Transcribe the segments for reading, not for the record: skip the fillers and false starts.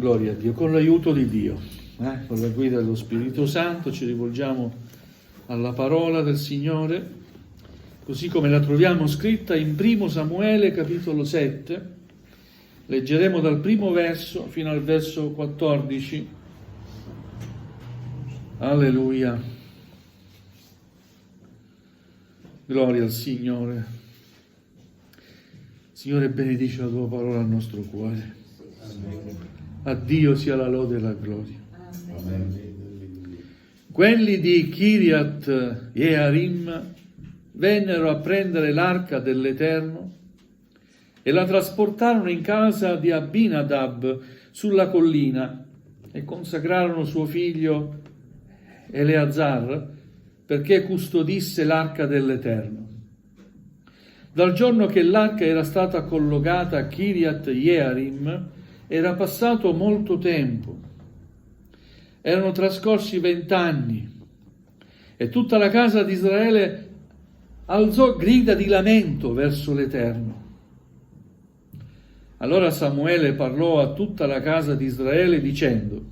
Gloria a Dio, con l'aiuto di Dio, con la guida dello Spirito Santo ci rivolgiamo alla parola del Signore, così come la troviamo scritta in 1 Samuele capitolo 7, leggeremo dal primo verso fino al verso 14. Alleluia. Gloria al Signore. Signore, benedice la tua parola al nostro cuore. A Dio sia la lode e la gloria. Quelli di Kiriath Jearim vennero a prendere l'arca dell'Eterno e la trasportarono in casa di Abinadab sulla collina e consacrarono suo figlio Eleazar perché custodisse l'arca dell'Eterno. Dal giorno che l'arca era stata collocata a Kiriath Jearim era passato molto tempo. Erano trascorsi 20 anni e tutta la casa di Israele alzò grida di lamento verso l'Eterno. Allora Samuele parlò a tutta la casa di Israele dicendo: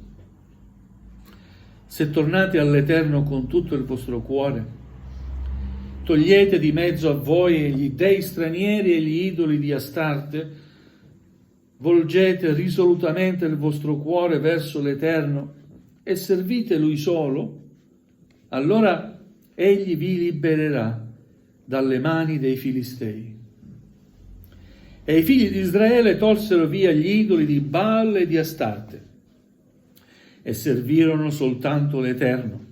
se tornate all'Eterno con tutto il vostro cuore, togliete di mezzo a voi gli dei stranieri e gli idoli di Astarte, volgete risolutamente il vostro cuore verso l'Eterno e servite Lui solo, allora Egli vi libererà dalle mani dei Filistei. E i figli di Israele tolsero via gli idoli di Baal e di Astarte e servirono soltanto l'Eterno.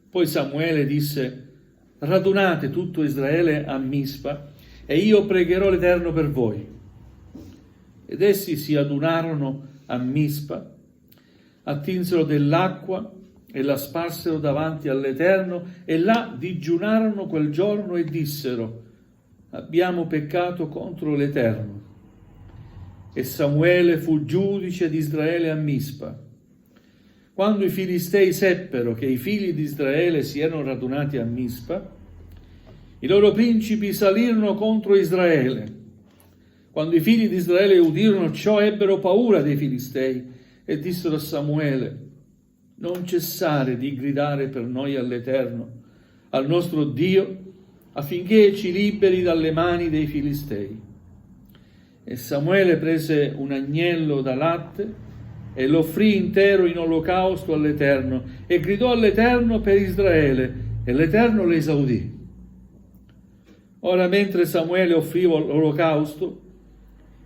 Poi Samuele disse: radunate tutto Israele a Mispa e io pregherò l'Eterno per voi. Ed essi si adunarono a Mispa, attinsero dell'acqua e la sparsero davanti all'Eterno e là digiunarono quel giorno e dissero: abbiamo peccato contro l'Eterno. E Samuele fu giudice di Israele a Mispa. Quando i Filistei seppero che i figli di Israele si erano radunati a Mispa, i loro principi salirono contro Israele. Quando i figli di Israele udirono ciò, ebbero paura dei Filistei e dissero a Samuele: non cessare di gridare per noi all'Eterno, al nostro Dio, affinché ci liberi dalle mani dei Filistei. E Samuele prese un agnello da latte e lo offrì intero in olocausto all'Eterno e gridò all'Eterno per Israele, e l'Eterno le esaudì. Ora, mentre Samuele offriva l'olocausto,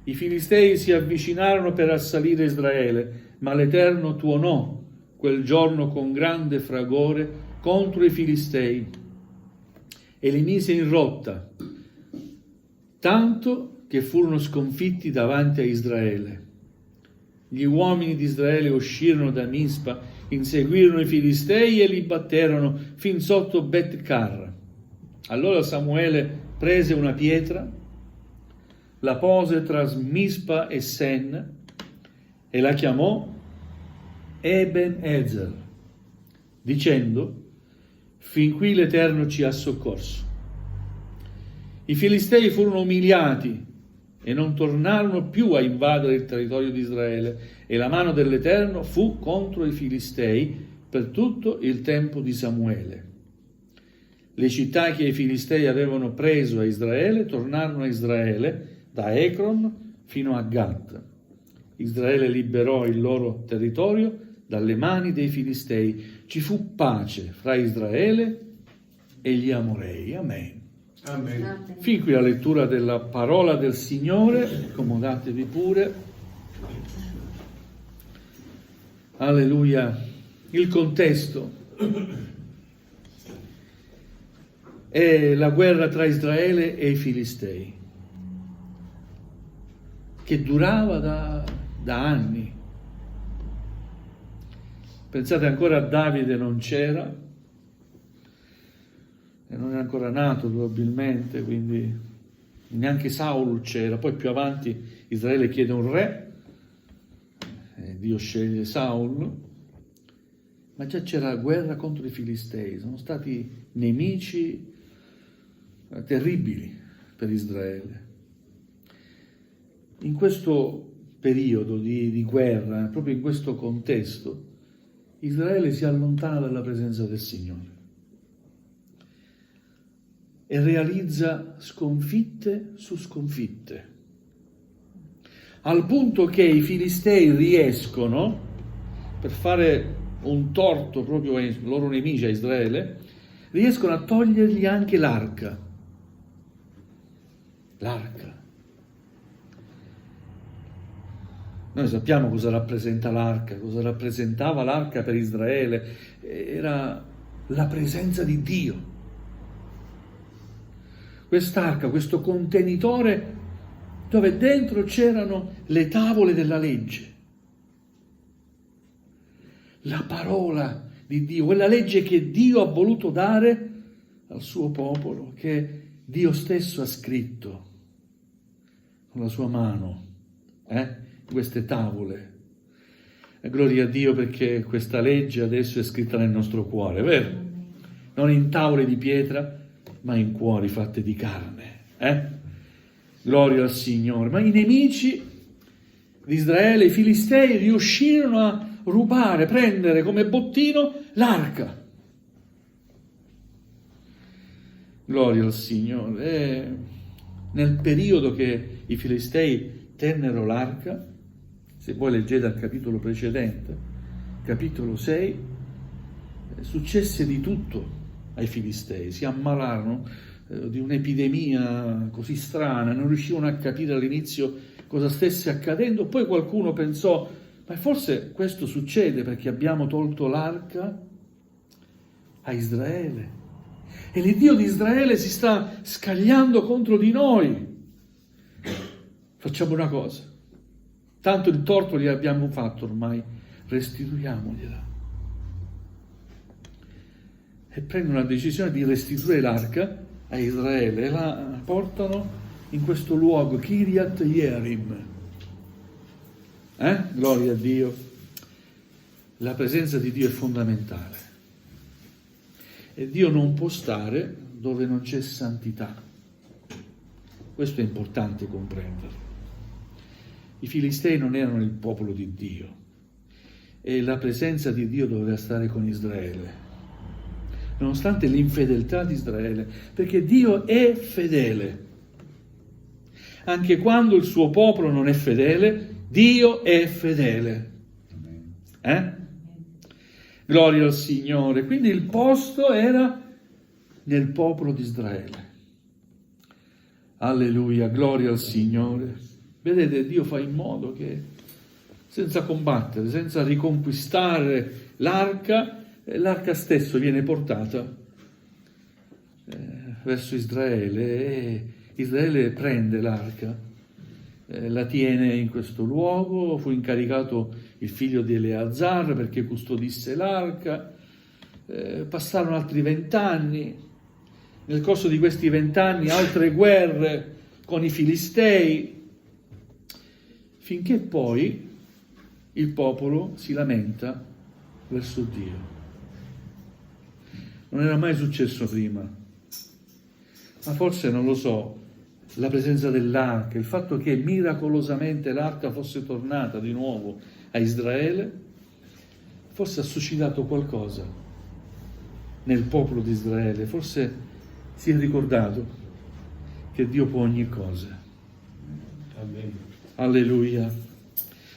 i Filistei si avvicinarono per assalire Israele, ma l'Eterno tuonò quel giorno con grande fragore contro i Filistei e li mise in rotta, tanto che furono sconfitti davanti a Israele. Gli uomini di Israele uscirono da Mispa, inseguirono i Filistei e li batterono fin sotto Bet-Car. Allora Samuele prese una pietra, la pose tra Mispa e Sen e la chiamò Eben-Ezer, dicendo: fin qui l'Eterno ci ha soccorso. I Filistei furono umiliati e non tornarono più a invadere il territorio di Israele, e la mano dell'Eterno fu contro i Filistei per tutto il tempo di Samuele. Le città che i Filistei avevano preso a Israele tornarono a Israele da Ecron fino a Gat. Israele liberò il loro territorio dalle mani dei Filistei. Ci fu pace fra Israele e gli Amorei. Amen. Amen. Fin qui la lettura della parola del Signore. Accomodatevi pure. Alleluia. Il contesto è la guerra tra Israele e i Filistei, che durava da anni. Pensate, ancora Davide non c'era, e non è ancora nato probabilmente, quindi neanche Saul c'era. Poi più avanti Israele chiede un re, e Dio sceglie Saul, ma già c'era guerra contro i Filistei. Sono stati nemici terribili per Israele. In questo periodo di guerra, proprio in questo contesto, Israele si allontana dalla presenza del Signore e realizza sconfitte su sconfitte, al punto che i Filistei riescono, per fare un torto proprio ai loro nemici, a Israele, riescono a togliergli anche l'arca. L'arca. Noi sappiamo cosa rappresenta l'arca, cosa rappresentava l'arca per Israele. Era la presenza di Dio. Quest'arca, questo contenitore dove dentro c'erano le tavole della legge. La parola di Dio, quella legge che Dio ha voluto dare al suo popolo, che Dio stesso ha scritto con la sua mano, queste tavole. E gloria a Dio perché questa legge adesso è scritta nel nostro cuore, vero? Non in tavole di pietra, ma in cuori fatte di carne. Gloria al Signore. Ma i nemici di Israele, i Filistei, riuscirono a rubare, prendere come bottino l'arca. Gloria al Signore. E nel periodo che i Filistei tennero l'arca, se voi leggete al capitolo precedente, capitolo 6, successe di tutto ai Filistei. Si ammalarono di un'epidemia così strana, non riuscivano a capire all'inizio cosa stesse accadendo. Poi qualcuno pensò, ma forse questo succede perché abbiamo tolto l'arca a Israele e l'Iddio di Israele si sta scagliando contro di noi. Facciamo una cosa, tanto il torto gli abbiamo fatto ormai, restituiamogliela. E prendono la decisione di restituire l'arca a Israele e la portano in questo luogo, Kiriat Jearim. Gloria a Dio. La presenza di Dio è fondamentale. E Dio non può stare dove non c'è santità. Questo è importante comprenderlo. I Filistei non erano il popolo di Dio e la presenza di Dio doveva stare con Israele, nonostante l'infedeltà di Israele, perché Dio è fedele. Anche quando il suo popolo non è fedele, Dio è fedele. Gloria al Signore. Quindi il posto era nel popolo di Israele. Alleluia, gloria al Signore. Vedete, Dio fa in modo che senza combattere, senza riconquistare l'arca, l'arca stesso viene portata verso Israele e Israele prende l'arca, la tiene in questo luogo. Fu incaricato il figlio di Eleazar perché custodisse l'arca. Passarono altri 20 anni. Nel corso di questi 20 anni altre guerre con i Filistei, finché poi il popolo si lamenta verso Dio. Non era mai successo prima, ma forse, non lo so, la presenza dell'arca, il fatto che miracolosamente l'arca fosse tornata di nuovo a Israele, forse ha suscitato qualcosa nel popolo di Israele, forse si è ricordato che Dio può ogni cosa. Amen. Alleluia.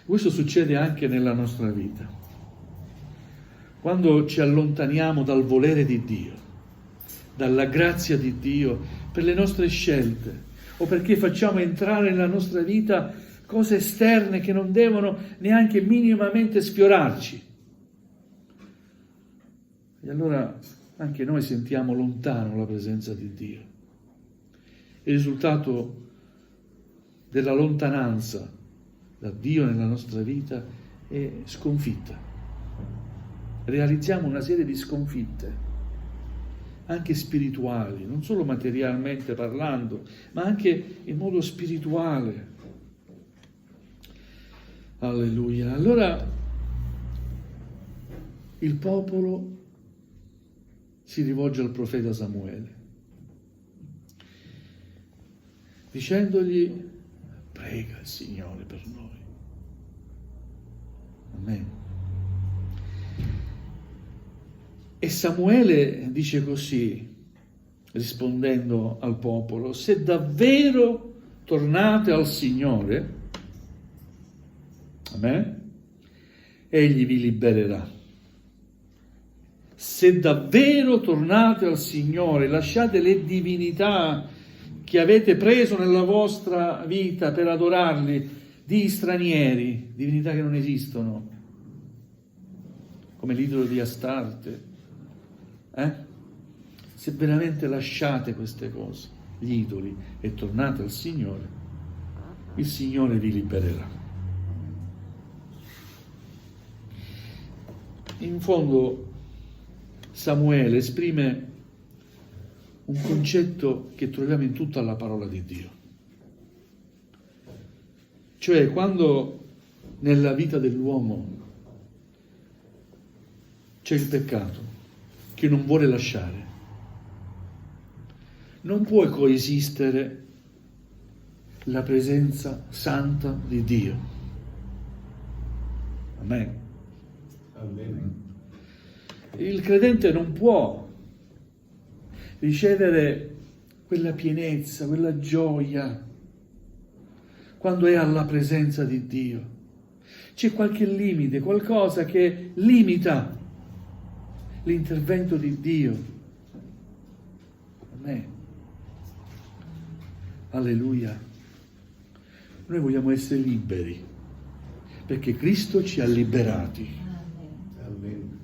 Questo succede anche nella nostra vita. Quando ci allontaniamo dal volere di Dio, dalla grazia di Dio per le nostre scelte, o perché facciamo entrare nella nostra vita cose esterne che non devono neanche minimamente sfiorarci. E allora anche noi sentiamo lontano la presenza di Dio. Il risultato della lontananza da Dio nella nostra vita è sconfitta. Realizziamo una serie di sconfitte, anche spirituali, non solo materialmente parlando, ma anche in modo spirituale. Alleluia. Allora il popolo si rivolge al profeta Samuele, dicendogli: prega il Signore per noi. Amen. E Samuele dice così, rispondendo al popolo: se davvero tornate al Signore, amen, Egli vi libererà. Se davvero tornate al Signore, lasciate le divinità che avete preso nella vostra vita per adorarli, di stranieri, divinità che non esistono, come l'idolo di Astarte. Se veramente lasciate queste cose, gli idoli, e tornate al Signore, il Signore vi libererà. In fondo Samuele esprime un concetto che troviamo in tutta la parola di Dio. Cioè, quando nella vita dell'uomo c'è il peccato che non vuole lasciare, non può coesistere la presenza santa di Dio. Amen. Amen. Il credente non può ricevere quella pienezza, quella gioia quando è alla presenza di Dio. C'è qualche limite, qualcosa che limita l'intervento di Dio. Amen. Alleluia. Noi vogliamo essere liberi, perché Cristo ci ha liberati. Amen.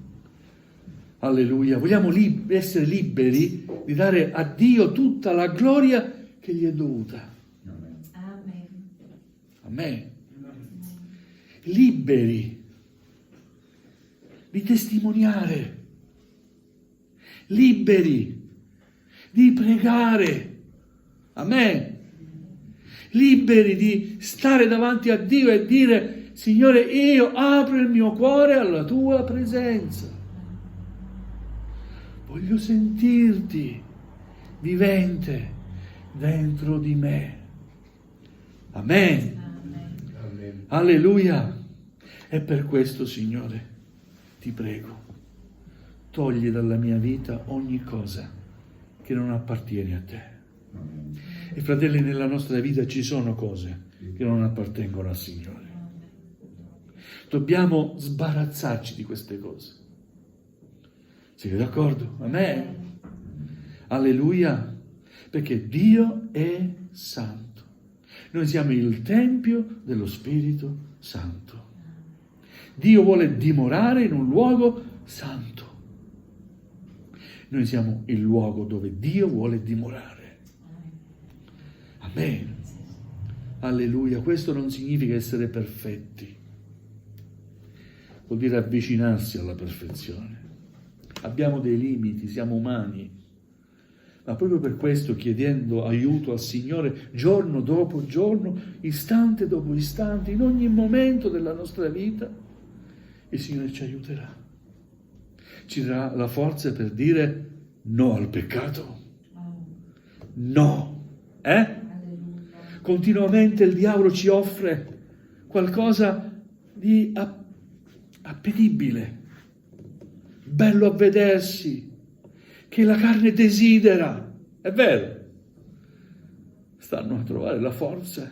Alleluia. Vogliamo essere liberi di dare a Dio tutta la gloria che gli è dovuta. Amen. Amen. Liberi di testimoniare, liberi di pregare. Amen. Liberi di stare davanti a Dio e dire: Signore, io apro il mio cuore alla tua presenza. Voglio sentirti vivente dentro di me. Amen. Amen. Alleluia. E per questo, Signore, ti prego, togli dalla mia vita ogni cosa che non appartiene a te. E fratelli, nella nostra vita ci sono cose che non appartengono al Signore. Dobbiamo sbarazzarci di queste cose. Siete d'accordo? Amen. Alleluia. Perché Dio è santo. Noi siamo il Tempio dello Spirito Santo. Dio vuole dimorare in un luogo santo. Noi siamo il luogo dove Dio vuole dimorare. Amen. Alleluia. Questo non significa essere perfetti. Vuol dire avvicinarsi alla perfezione. Abbiamo dei limiti, siamo umani. Ma proprio per questo, chiedendo aiuto al Signore giorno dopo giorno, istante dopo istante, in ogni momento della nostra vita, il Signore ci aiuterà. Ci darà la forza per dire no al peccato. No. Continuamente il diavolo ci offre qualcosa di appetibile, bello a vedersi, che la carne desidera. È vero. Stanno a trovare la forza,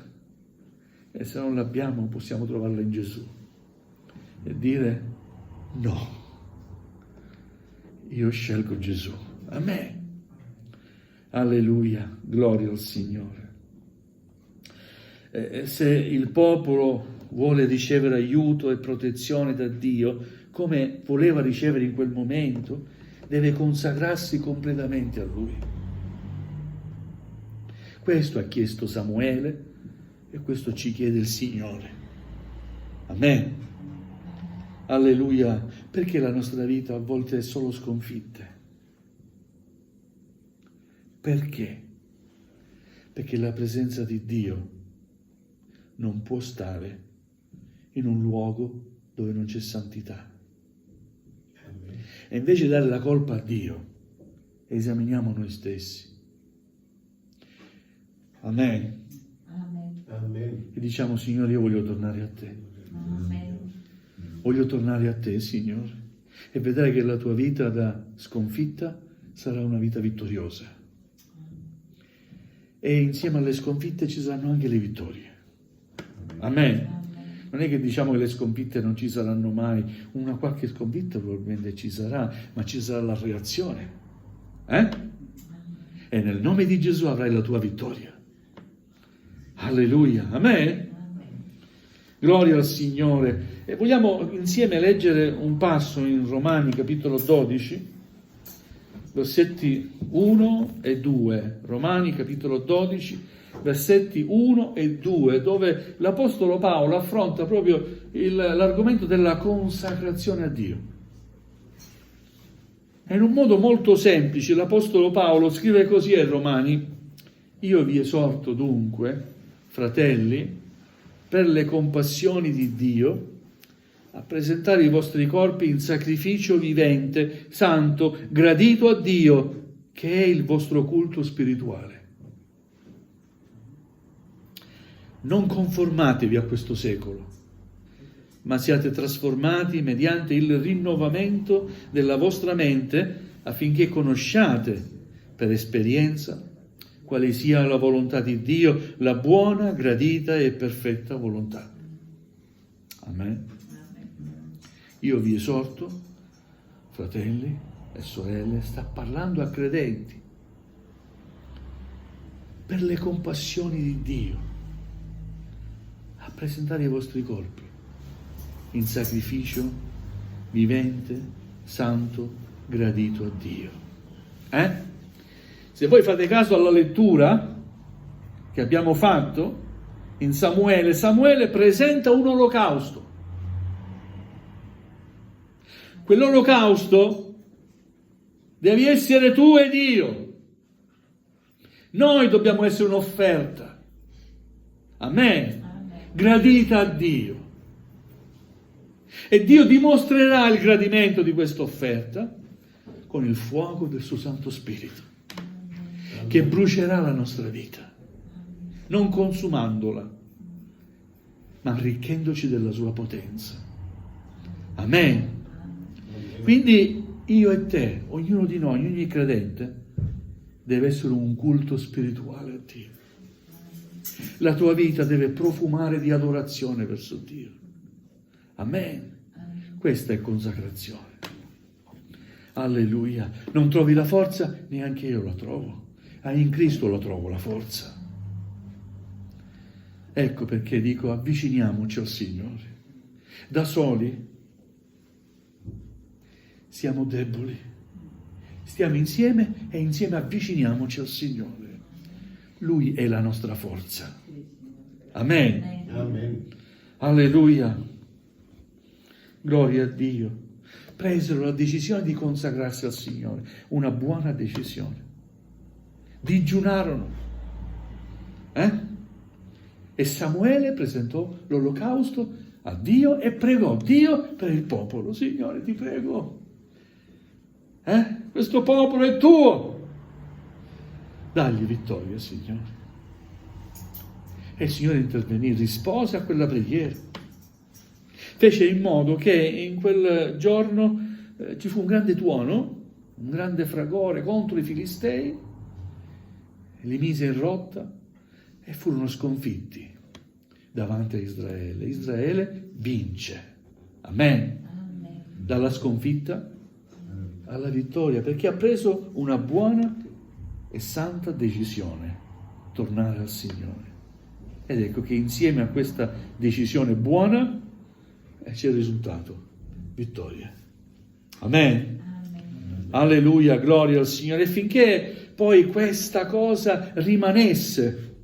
e se non l'abbiamo possiamo trovarla in Gesù e dire no, io scelgo Gesù. Amen. Alleluia, gloria al Signore. Se il popolo vuole ricevere aiuto e protezione da Dio, come voleva ricevere in quel momento, deve consacrarsi completamente a Lui. Questo ha chiesto Samuele e questo ci chiede il Signore. Amen. Alleluia. Perché la nostra vita a volte è solo sconfitte? Perché? Perché la presenza di Dio non può stare in un luogo dove non c'è santità. E invece di dare la colpa a Dio, esaminiamo noi stessi. Amen. Amen. Amen. E diciamo: Signore, io voglio tornare a te. Amen. Voglio tornare a te, Signore, e vedrai che la tua vita da sconfitta sarà una vita vittoriosa. E insieme alle sconfitte ci saranno anche le vittorie. Amen. Non è che diciamo che le sconfitte non ci saranno mai, una qualche sconfitta probabilmente ci sarà, ma ci sarà la reazione. E nel nome di Gesù avrai la tua vittoria. Alleluia. Amen. Gloria al Signore. E vogliamo insieme leggere un passo in Romani capitolo 12, versetti 1 e 2. Romani capitolo 12, versetti 1 e 2, dove l'Apostolo Paolo affronta proprio l'argomento della consacrazione a Dio. E in un modo molto semplice l'Apostolo Paolo scrive così ai Romani: io vi esorto dunque, fratelli, per le compassioni di Dio, a presentare i vostri corpi in sacrificio vivente, santo, gradito a Dio, che è il vostro culto spirituale. Non conformatevi a questo secolo, ma siate trasformati mediante il rinnovamento della vostra mente, affinché conosciate per esperienza quale sia la volontà di Dio, la buona, gradita e perfetta volontà. Amen. Io vi esorto, fratelli e sorelle, sta parlando a credenti, per le compassioni di Dio, a presentare i vostri corpi in sacrificio vivente, santo, gradito a Dio. Se voi fate caso alla lettura che abbiamo fatto in Samuele presenta un olocausto. Quell'olocausto devi essere tu ed io. Noi dobbiamo essere un'offerta. Amen. Gradita a Dio. E Dio dimostrerà il gradimento di questa offerta con il fuoco del suo Santo Spirito, che brucerà la nostra vita, non consumandola, ma arricchendoci della sua potenza. Amen. Quindi io e te, ognuno di noi, ogni credente, deve essere un culto spirituale a Dio. La tua vita deve profumare di adorazione verso Dio. Amen. Questa è consacrazione. Alleluia. Non trovi la forza? Neanche io la trovo. In Cristo la trovo la forza. Ecco perché dico: avviciniamoci al Signore. Da soli siamo deboli. Stiamo insieme e insieme avviciniamoci al Signore. Lui è la nostra forza. Amen. Amen. Alleluia. Gloria a Dio. Presero la decisione di consacrarsi al Signore. Una buona decisione. Digiunarono. E Samuele presentò l'olocausto a Dio e pregò Dio per il popolo. Signore, ti prego. Questo popolo è tuo. Dagli vittoria, Signore. E il Signore intervenì, rispose a quella preghiera. Fece in modo che in quel giorno ci fu un grande tuono, un grande fragore contro i Filistei, li mise in rotta e furono sconfitti davanti a Israele. Israele vince. Amen. Dalla sconfitta alla vittoria, perché ha preso una buona e santa decisione: tornare al Signore. Ed ecco che insieme a questa decisione buona c'è il risultato: vittoria. Amen. Alleluia, gloria al Signore. E finché poi questa cosa rimanesse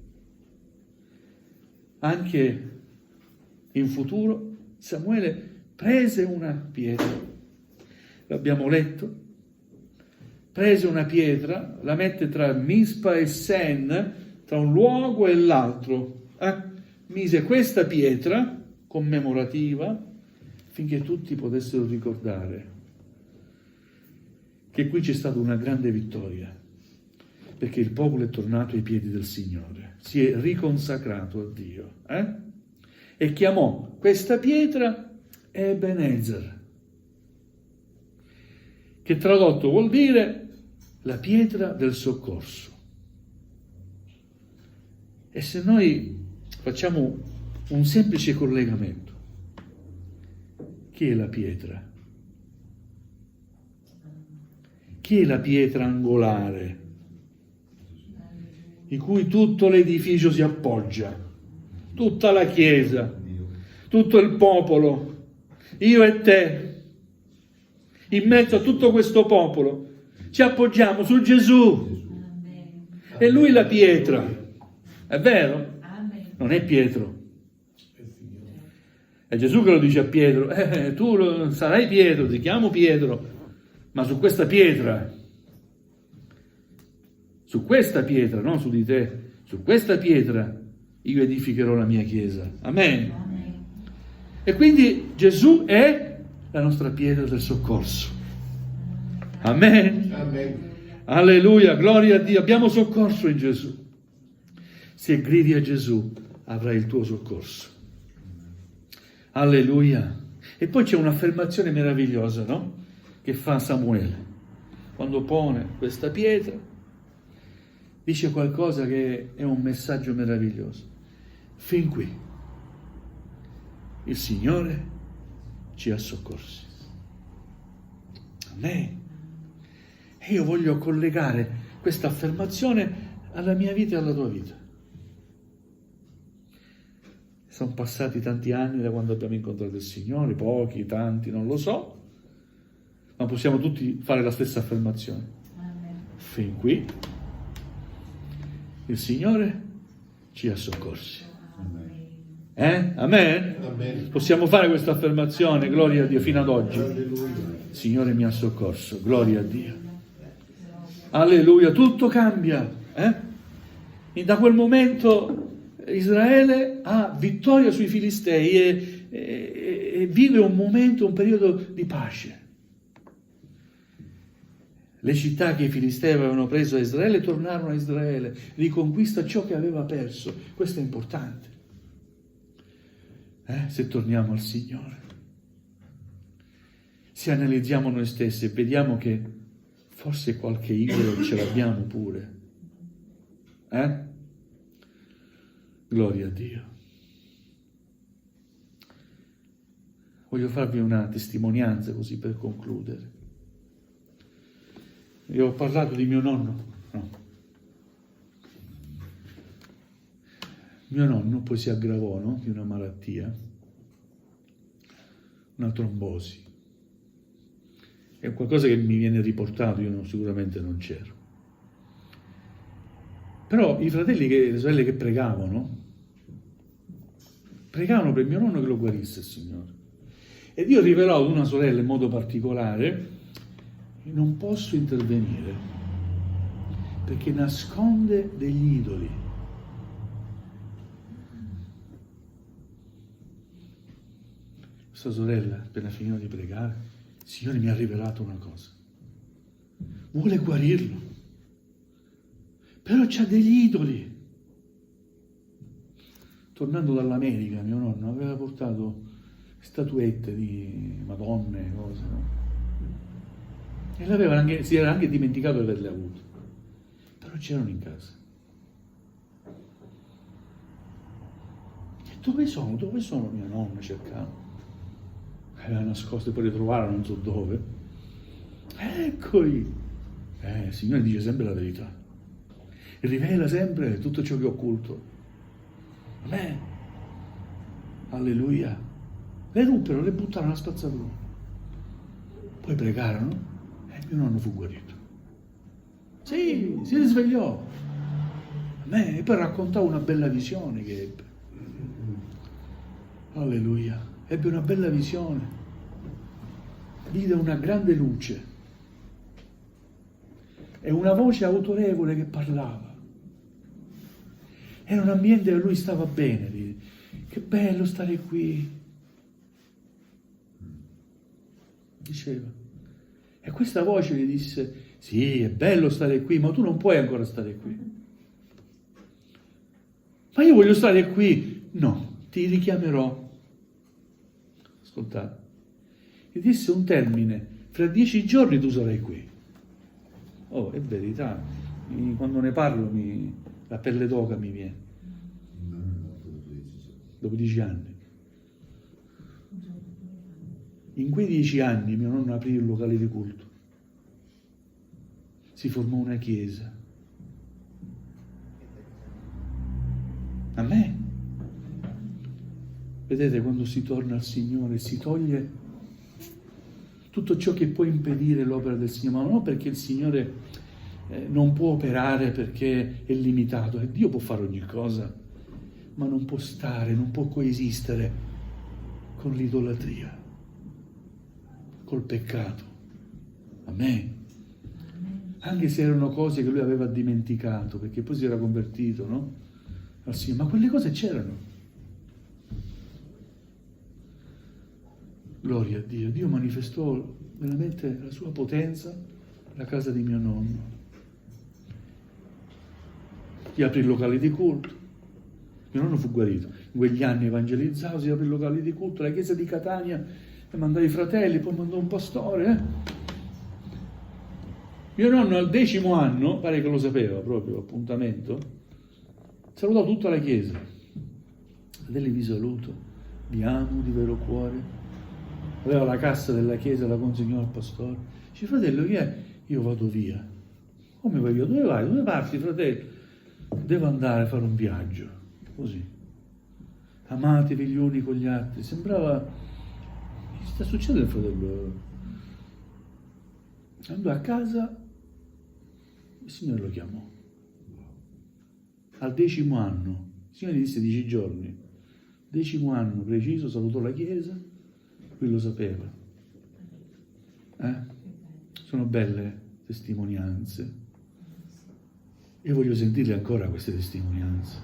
anche in futuro, Samuele prese una pietra, l'abbiamo letto, prese una pietra, la mette tra Mispa e Sen, tra un luogo e l'altro, mise questa pietra commemorativa finché tutti potessero ricordare che qui c'è stata una grande vittoria, perché il popolo è tornato ai piedi del Signore, si è riconsacrato a Dio, e chiamò questa pietra Ebenezer, che tradotto vuol dire la pietra del soccorso. E se noi facciamo un semplice collegamento, chi è la pietra? Chi è la pietra angolare di cui tutto l'edificio si appoggia? Tutta la Chiesa, tutto il popolo, io e te, in mezzo a tutto questo popolo, ci appoggiamo su Gesù. E lui la pietra, è vero? Non è Pietro. È Gesù che lo dice a Pietro, tu sarai Pietro, ti chiamo Pietro, ma su questa pietra, non su di te, su questa pietra io edificherò la mia Chiesa. Amen. E quindi Gesù è la nostra pietra del soccorso. Amen. Amen. Alleluia, gloria a Dio. Abbiamo soccorso in Gesù. Se gridi a Gesù, avrai il tuo soccorso. Alleluia. E poi c'è un'affermazione meravigliosa, no? Che fa Samuele. Quando pone questa pietra, dice qualcosa che è un messaggio meraviglioso. Fin qui il Signore ci ha soccorsi. Amen. E io voglio collegare questa affermazione alla mia vita e alla tua vita. Sono passati tanti anni da quando abbiamo incontrato il Signore, pochi, tanti, non lo so, ma possiamo tutti fare la stessa affermazione. Amen. Fin qui il Signore ci ha soccorsi. Amen? Amen. Possiamo fare questa affermazione, gloria a Dio, fino ad oggi. Alleluia. Il Signore mi ha soccorso, gloria a Dio. Alleluia, tutto cambia. E da quel momento Israele ha vittoria sui Filistei e vive un momento, un periodo di pace. Le città che i Filistei avevano preso a Israele tornarono a Israele, riconquista ciò che aveva perso. Questo è importante. Se torniamo al Signore, se analizziamo noi stessi e vediamo che forse qualche idolo ce l'abbiamo pure. Gloria a Dio. Voglio farvi una testimonianza così per concludere. Io ho parlato di mio nonno. No. Mio nonno poi si aggravò, no? Di una malattia, una trombosi. È qualcosa che mi viene riportato, io sicuramente non c'ero. Però i fratelli e le sorelle che pregavano per mio nonno che lo guarisse il Signore. E Dio rivelò ad una sorella in modo particolare: non posso intervenire perché nasconde degli idoli. Questa sorella, appena finito di pregare, il Signore mi ha rivelato una cosa. Vuole guarirlo, però c'ha degli idoli. Tornando dall'America, mio nonno aveva portato statuette di Madonne, cose, no? E si era anche dimenticato di averle avute. Però c'erano in casa. E dove sono? Dove sono mio nonno? Cercavo. Aveva nascosto e poi le trovarono non so dove. Eccoli! Il Signore dice sempre la verità. E rivela sempre tutto ciò che è occulto. Amen. Alleluia. Le ruppero, le buttarono alla spazzatura. Poi pregarono e mio nonno fu guarito. Sì, si risvegliò. Amen. E poi raccontò una bella visione che ebbe. Alleluia. Ebbe una bella visione. Vide una grande luce e una voce autorevole che parlava. Era un ambiente dove lui stava bene. Che bello stare qui, diceva. E questa voce gli disse: sì, è bello stare qui, ma tu non puoi ancora stare qui. Ma io voglio stare qui. No, ti richiamerò. Ascoltate. Gli disse un termine: fra 10 giorni tu sarai qui. Oh, è verità, quando ne parlo la pelle d'oca mi viene. Dopo 10 anni. In quei 10 anni mio nonno aprì il locale di culto. Si formò una chiesa. A me. Vedete, quando si torna al Signore si toglie tutto ciò che può impedire l'opera del Signore, ma non perché il Signore non può operare perché è limitato. Dio può fare ogni cosa, ma non può stare, non può coesistere con l'idolatria, col peccato. Amen. Anche se erano cose che lui aveva dimenticato, perché poi si era convertito, no? Al Signore, ma quelle cose c'erano. Gloria a Dio. Dio manifestò veramente la sua potenza alla casa di mio nonno. Gli aprì il locale di culto. Mio nonno fu guarito. In quegli anni evangelizzavo, si aprì il locale di culto, la chiesa di Catania, e mandò i fratelli, poi mandò un pastore. Mio nonno al 10° anno, pare che lo sapeva proprio, appuntamento, salutò tutta la chiesa. Fratelli, vi saluto, vi amo di vero cuore. Aveva la cassa della chiesa, la consegnò al pastore. Dice: fratello, chi è? Io vado via. Come vai via? Dove vai? Dove parti, fratello? Devo andare a fare un viaggio. Così. Amatevi gli uni con gli altri. Sembrava... Che sta succedendo, fratello? Andò a casa, il Signore lo chiamò. Al 10° anno, il Signore gli disse 10 giorni. 10° anno preciso, salutò la chiesa. Lui lo sapeva. Sono belle testimonianze. Io voglio sentirle ancora queste testimonianze.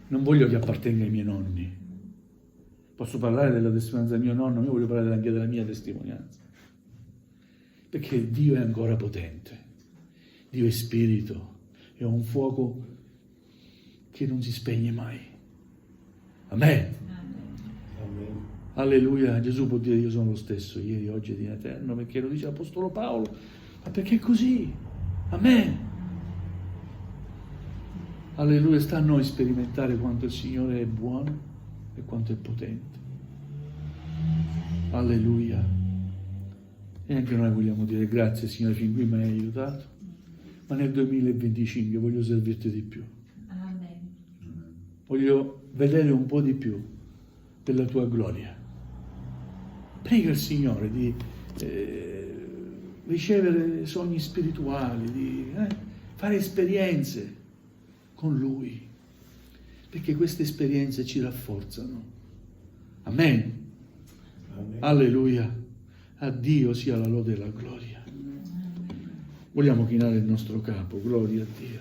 Non voglio che appartenga ai miei nonni. Posso parlare della testimonianza del mio nonno, io voglio parlare anche della mia testimonianza. Perché Dio è ancora potente. Dio è spirito. È un fuoco che non si spegne mai. Amen. Alleluia. Gesù può dire: io sono lo stesso ieri, oggi ed in eterno, perché lo dice l'Apostolo Paolo, ma perché è così. Amen. Alleluia. Sta a noi sperimentare quanto il Signore è buono e quanto è potente. Alleluia. E anche noi vogliamo dire: grazie Signore, fin qui mi hai aiutato, ma nel 2025 voglio servirti di più. Amen. Voglio vedere un po' di più della tua gloria. Prega il Signore di ricevere sogni spirituali, di fare esperienze con Lui, perché queste esperienze ci rafforzano. Amen. Amen. Alleluia. A Dio sia la lode e la gloria. Vogliamo chinare il nostro capo. Gloria a Dio.